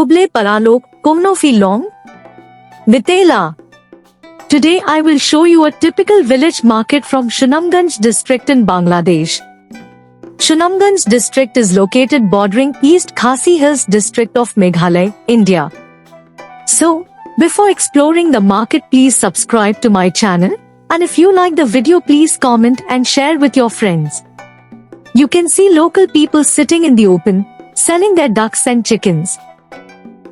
Kuble Paralok, Kumnofi Long, Bitela. Today I will show you a typical village market from Sunamganj district in Bangladesh. Sunamganj district is located bordering East Khasi Hills district of Meghalaya, India. So, before exploring the market, please subscribe to my channel, and if you like the video, please comment and share with your friends. You can see local people sitting in the open, selling their ducks and chickens.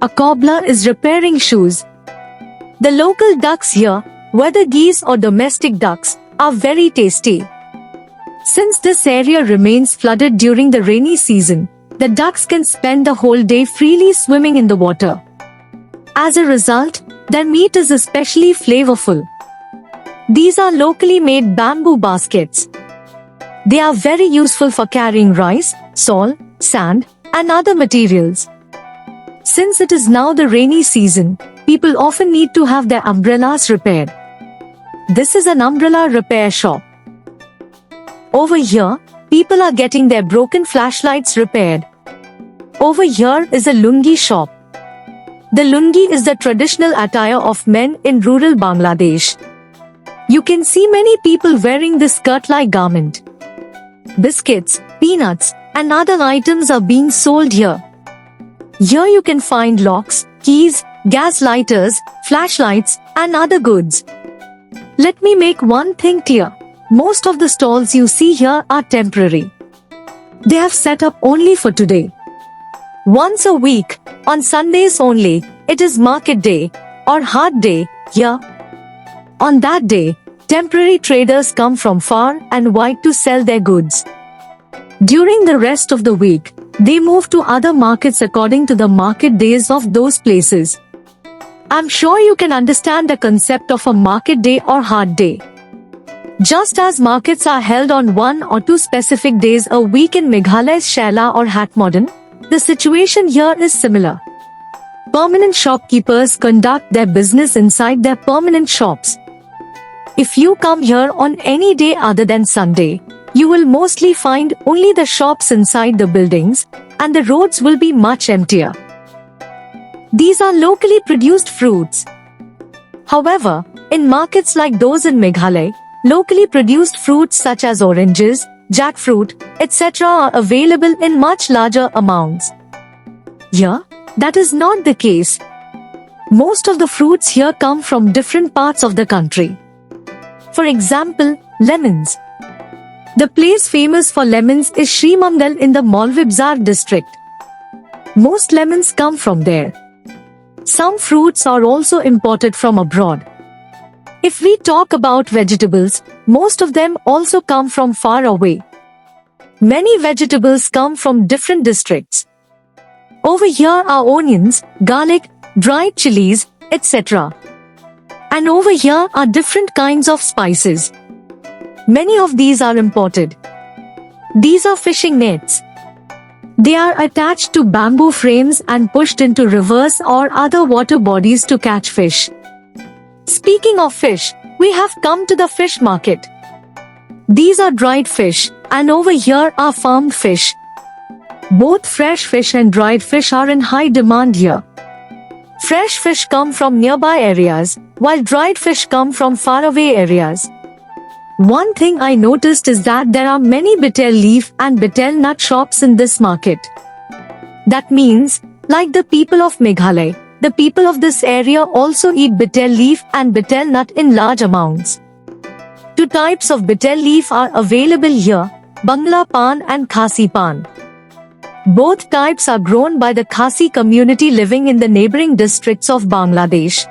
A cobbler is repairing shoes. The local ducks here, whether geese or domestic ducks, are very tasty. Since this area remains flooded during the rainy season, the ducks can spend the whole day freely swimming in the water. As a result, their meat is especially flavorful. These are locally made bamboo baskets. They are very useful for carrying rice, salt, sand, and other materials. Since it is now the rainy season, people often need to have their umbrellas repaired. This is an umbrella repair shop. Over here, people are getting their broken flashlights repaired. Over here is a lungi shop. The lungi is the traditional attire of men in rural Bangladesh. You can see many people wearing this skirt-like garment. Biscuits, peanuts, and other items are being sold here. Here you can find locks, keys, gas lighters, flashlights, and other goods. Let me make one thing clear. Most of the stalls you see here are temporary. They have set up only for today. Once a week, on Sundays only, it is market day, or hard day, here. On that day, temporary traders come from far and wide to sell their goods. During the rest of the week, they move to other markets according to the market days of those places. I'm sure you can understand the concept of a market day or hard day. Just as markets are held on 1 or 2 specific days a week in Meghalaya's Shaila or Hatmodon, the situation here is similar. Permanent shopkeepers conduct their business inside their permanent shops. If you come here on any day other than Sunday, you will mostly find only the shops inside the buildings, and the roads will be much emptier. These are locally produced fruits. However, in markets like those in Meghalaya, locally produced fruits such as oranges, jackfruit, etc. are available in much larger amounts. Here, that is not the case. Most of the fruits here come from different parts of the country. For example, lemons. The place famous for lemons is Srimangal in the Maulvibazar district. Most lemons come from there. Some fruits are also imported from abroad. If we talk about vegetables, most of them also come from far away. Many vegetables come from different districts. Over here are onions, garlic, dried chilies, etc. And over here are different kinds of spices. Many of these are imported. These are fishing nets. They are attached to bamboo frames and pushed into rivers or other water bodies to catch fish. Speaking of fish, we have come to the fish market. These are dried fish, and over here are farmed fish. Both fresh fish and dried fish are in high demand here. Fresh fish come from nearby areas, while dried fish come from faraway areas. One thing I noticed is that there are many betel leaf and betel nut shops in this market. That means, like the people of Meghalaya, the people of this area also eat betel leaf and betel nut in large amounts. 2 types of betel leaf are available here, Bangla pan and Khasi pan. Both types are grown by the Khasi community living in the neighboring districts of Bangladesh.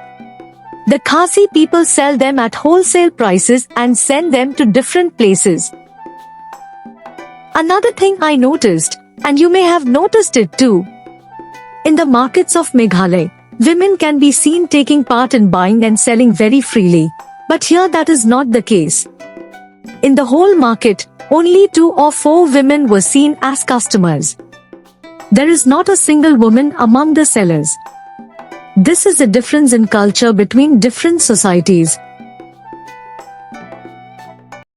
The Khasi people sell them at wholesale prices and send them to different places. Another thing I noticed, and you may have noticed it too, in the markets of Meghalaya, women can be seen taking part in buying and selling very freely, but here that is not the case. In the whole market, only 2 or 4 women were seen as customers. There is not a single woman among the sellers. This is the difference in culture between different societies.